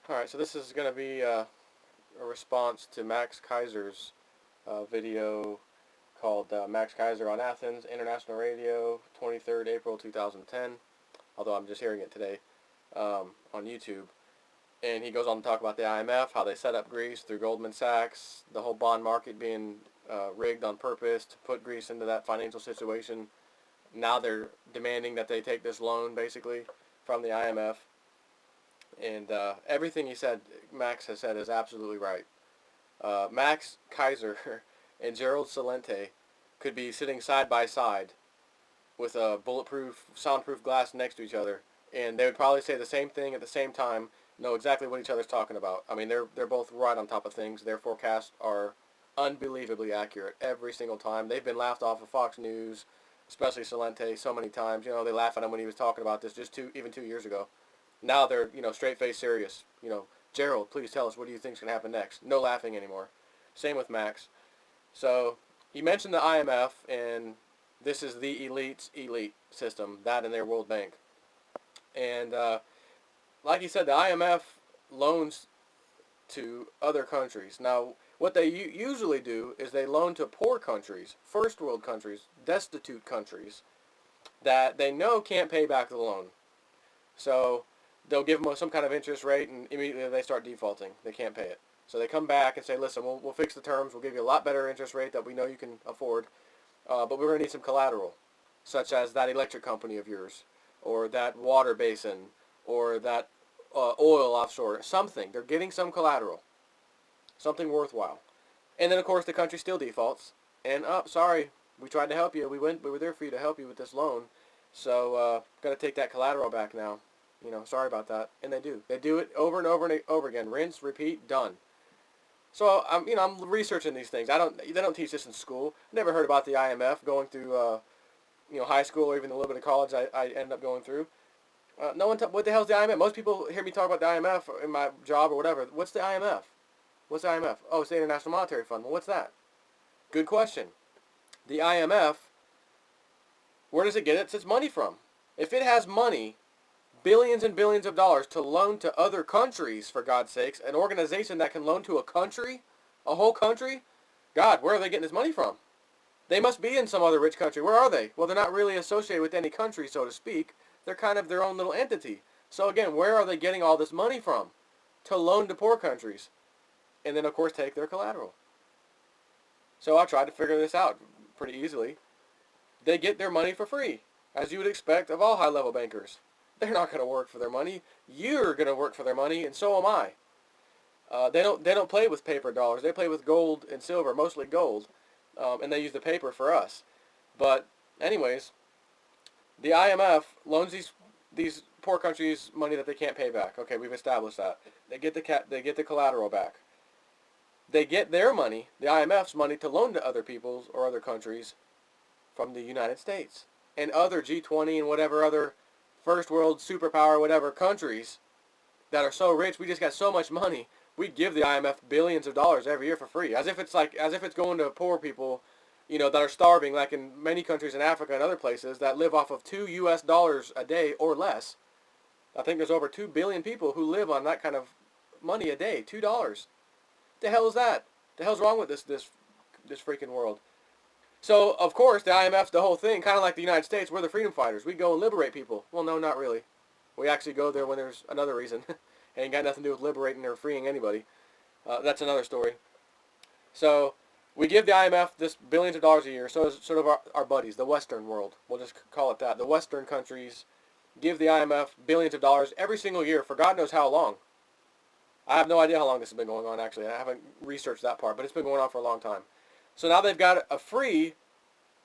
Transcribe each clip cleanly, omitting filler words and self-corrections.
Alright, so this is going to be a response to Max Keiser's video called Max Keiser on Athens, International Radio, 23rd April 2010, although I'm just hearing it today on YouTube. And he goes on to talk about the IMF, how they set up Greece through Goldman Sachs, the whole bond market being rigged on purpose to put Greece into that financial situation. Now they're demanding that they take this loan, basically, from the IMF. And everything he said, Max has said, is absolutely right. Max Keiser and Gerald Celente could be sitting side by side with a bulletproof, soundproof glass next to each other, and they would probably say the same thing at the same time, know exactly what each other's talking about. I mean, they're both right on top of things. Their forecasts are unbelievably accurate every single time. They've been laughed off of Fox News, especially Celente, so many times. You know, they laugh at him when he was talking about this just even 2 years ago. Now they're, straight-faced serious. Gerald, please tell us, what do you think is going to happen next? No laughing anymore. Same with Max. So he mentioned the IMF, and this is the elite's elite system, that and their World Bank. And like he said, the IMF loans to other countries. Now, what they usually do is they loan to poor countries, first world countries, destitute countries, that they know can't pay back the loan. So they'll give them some kind of interest rate, and immediately they start defaulting. They can't pay it. So they come back and say, listen, we'll fix the terms. We'll give you a lot better interest rate that we know you can afford, but we're going to need some collateral, such as that electric company of yours, or that water basin, or that oil offshore, something. They're getting some collateral, something worthwhile. And then, of course, the country still defaults, and, sorry, we tried to help you. We were there for you to help you with this loan, so got to take that collateral back now. Sorry about that. And they do. They do it over and over and over again. Rinse, repeat, done. So I'm researching these things. They don't teach this in school. Never heard about the IMF going through, high school or even a little bit of college. I ended up going through. No one. What the hell's the IMF? Most people hear me talk about the IMF in my job or whatever. What's the IMF? What's the IMF? Oh, it's the International Monetary Fund. Well, what's that? Good question. The IMF. Where does it get its money from? If it has money, billions and billions of dollars to loan to other countries, for God's sakes, an organization that can loan to a country, a whole country, God, where are they getting this money from? They must be in some other rich country. Where are they? Well, they're not really associated with any country, so to speak. They're kind of their own little entity. So again, where are they getting all this money from? To loan to poor countries. And then, of course, take their collateral. So I tried to figure this out pretty easily. They get their money for free, as you would expect of all high-level bankers. They're not going to work for their money. You're going to work for their money, and so am I. They don't play with paper dollars. They play with gold and silver, mostly gold, and they use the paper for us. But anyways, the IMF loans these poor countries money that they can't pay back. Okay, we've established that. They get the collateral back. They get their money, the IMF's money, to loan to other peoples or other countries from the United States and other G20 and whatever other first world superpower, whatever countries that are so rich, we just got so much money, we give the IMF billions of dollars every year for free, as if it's going to poor people, that are starving, like in many countries in Africa and other places that live off of $2 a day or less. I think there's over 2 billion people who live on that kind of money a day, $2. The hell is that? The hell's wrong with this freaking world? So, of course, the IMF's the whole thing, kind of like the United States. We're the freedom fighters. We go and liberate people. Well, no, not really. We actually go there when there's another reason. It ain't got nothing to do with liberating or freeing anybody. That's another story. So, we give the IMF this billions of dollars a year. So, it's sort of our buddies, the Western world. We'll just call it that. The Western countries give the IMF billions of dollars every single year for God knows how long. I have no idea how long this has been going on, actually. I haven't researched that part, but it's been going on for a long time. So now they've got a free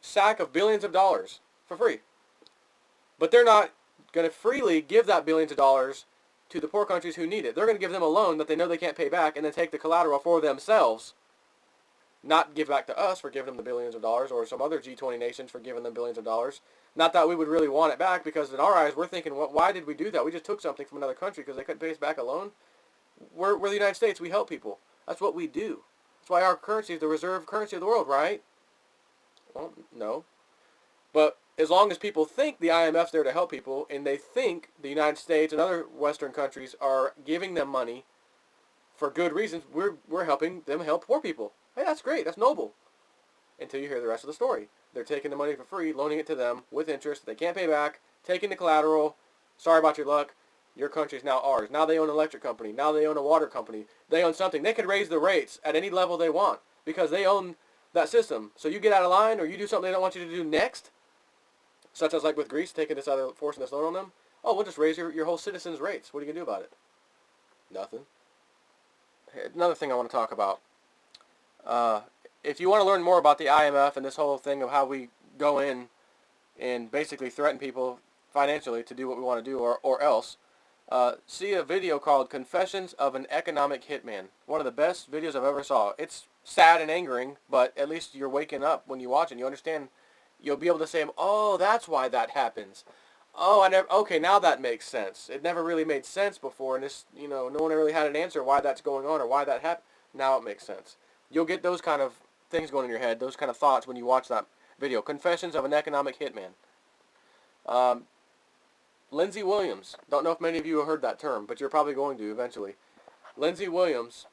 sack of billions of dollars for free. But they're not going to freely give that billions of dollars to the poor countries who need it. They're going to give them a loan that they know they can't pay back and then take the collateral for themselves. Not give back to us for giving them the billions of dollars or some other G20 nations for giving them billions of dollars. Not that we would really want it back, because in our eyes we're thinking, well, why did we do that? We just took something from another country because they couldn't pay us back a loan. We're the United States. We help people. That's what we do. That's why our currency is the reserve currency of the world, right? Well, no. But as long as people think the IMF's there to help people, and they think the United States and other Western countries are giving them money for good reasons, we're helping them help poor people. Hey, that's great. That's noble. Until you hear the rest of the story. They're taking the money for free, loaning it to them with interest. They can't pay back, taking the collateral. Sorry about your luck. Your country is now ours. Now they own an electric company. Now they own a water company. They own something. They can raise the rates at any level they want because they own that system. So you get out of line or you do something they don't want you to do next, such as like with Greece, taking this other, forcing this loan on them. Oh, we'll just raise your whole citizens' rates. What are you going to do about it? Nothing. Another thing I want to talk about. If you want to learn more about the IMF and this whole thing of how we go in and basically threaten people financially to do what we want to do or else, see a video called Confessions of an Economic Hitman. One of the best videos I've ever saw. It's sad and angering, but at least you're waking up when you watch it. You understand. You'll be able to say, oh, that's why that happens. Oh, okay, now that makes sense. It never really made sense before, and this, no one really had an answer why that's going on or why that happened. Now it makes sense. You'll get those kind of things going in your head, those kind of thoughts when you watch that video. Confessions of an Economic Hitman. Lindsey Williams. Don't know if many of you have heard that term, but you're probably going to eventually. Lindsey Williams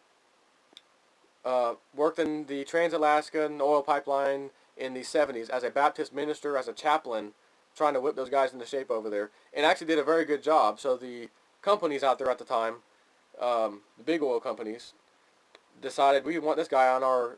worked in the Trans-Alaskan oil pipeline in the 70s as a Baptist minister, as a chaplain, trying to whip those guys into shape over there, and actually did a very good job. So the companies out there at the time, the big oil companies, decided we want this guy on our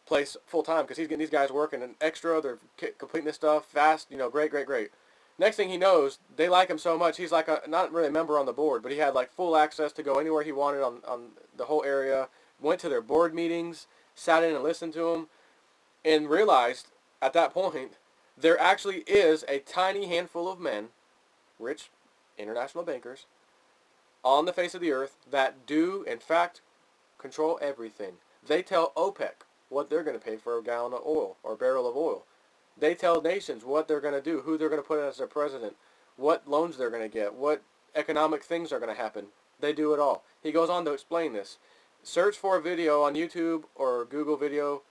place full time because he's getting these guys working an extra. They're completing this stuff fast. Great. Next thing he knows, they like him so much. He's like not really a member on the board, but he had like full access to go anywhere he wanted on the whole area. Went to their board meetings, sat in and listened to them, and realized at that point there actually is a tiny handful of men, rich international bankers, on the face of the earth that do in fact control everything. They tell OPEC what they're going to pay for a gallon of oil or a barrel of oil. They tell nations what they're going to do, who they're going to put in as their president, what loans they're going to get, what economic things are going to happen. They do it all. He goes on to explain this. Search for a video on YouTube or Google video,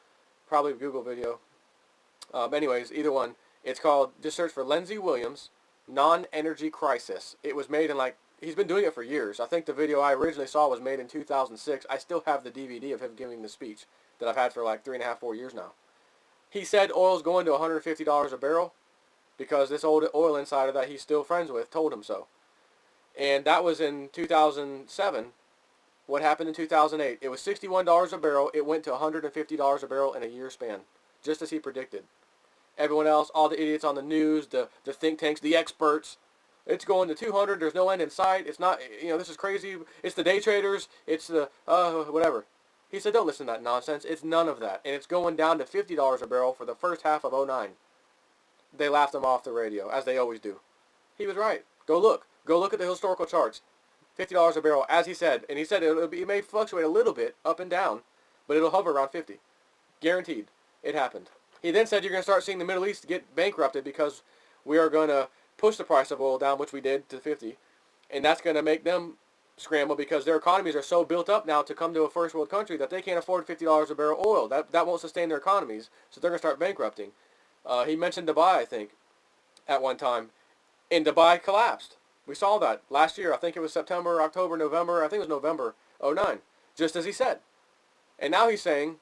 probably Google video. Anyways, either one. It's called, just search for Lindsey Williams, Non-Energy Crisis. It was made in he's been doing it for years. I think the video I originally saw was made in 2006. I still have the DVD of him giving the speech that I've had for 3.5, 4 years now. He said oil's going to $150 a barrel because this old oil insider that he's still friends with told him so. And that was in 2007. What happened in 2008? It was $61 a barrel. It went to $150 a barrel in a year span, just as he predicted. Everyone else, all the idiots on the news, the think tanks, the experts, it's going to 200. There's no end in sight. It's not, this is crazy. It's the day traders. It's the, whatever. He said, don't listen to that nonsense. It's none of that. And it's going down to $50 a barrel for the first half of 2009. They laughed him off the radio, as they always do. He was right. Go look. Go look at the historical charts. $50 a barrel, as he said. And he said it may fluctuate a little bit up and down, but it'll hover around 50. Guaranteed. It happened. He then said you're going to start seeing the Middle East get bankrupted because we are going to push the price of oil down, which we did, to 50. And that's going to make them scramble because their economies are so built up now to come to a first world country that they can't afford $50 a barrel oil. That won't sustain their economies, so they're going to start bankrupting. He mentioned Dubai, I think, at one time. And Dubai collapsed. We saw that last year. I think it was September, October, November. I think it was November 2009, just as he said. And now he's saying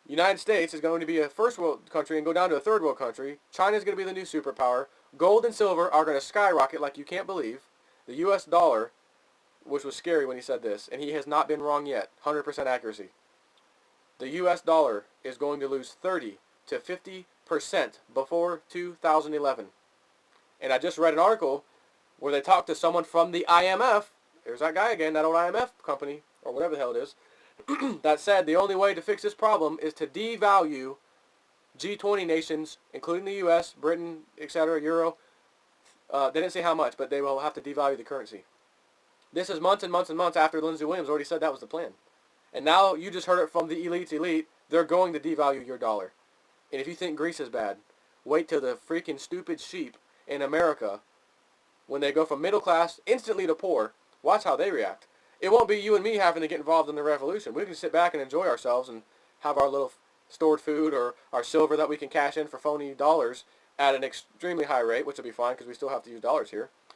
United States is going to be a first world country and go down to a third world country. China is going to be the new superpower. Gold and silver are going to skyrocket like you can't believe. The U.S. dollar, which was scary when he said this, and he has not been wrong yet, 100% accuracy. The U.S. dollar is going to lose 30 to 50% before 2011. And I just read an article where they talked to someone from the IMF. There's that guy again, that old IMF company, or whatever the hell it is, that said the only way to fix this problem is to devalue G20 nations, including the U.S., Britain, etc., Euro. They didn't say how much, but they will have to devalue the currency. This is months and months and months after Lindsey Williams already said that was the plan. And now you just heard it from the elite's elite. They're going to devalue your dollar. And if you think Greece is bad, wait till the freaking stupid sheep in America, when they go from middle class instantly to poor, watch how they react. It won't be you and me having to get involved in the revolution. We can sit back and enjoy ourselves and have our little stored food or our silver that we can cash in for phony dollars at an extremely high rate, which will be fine because we still have to use dollars here.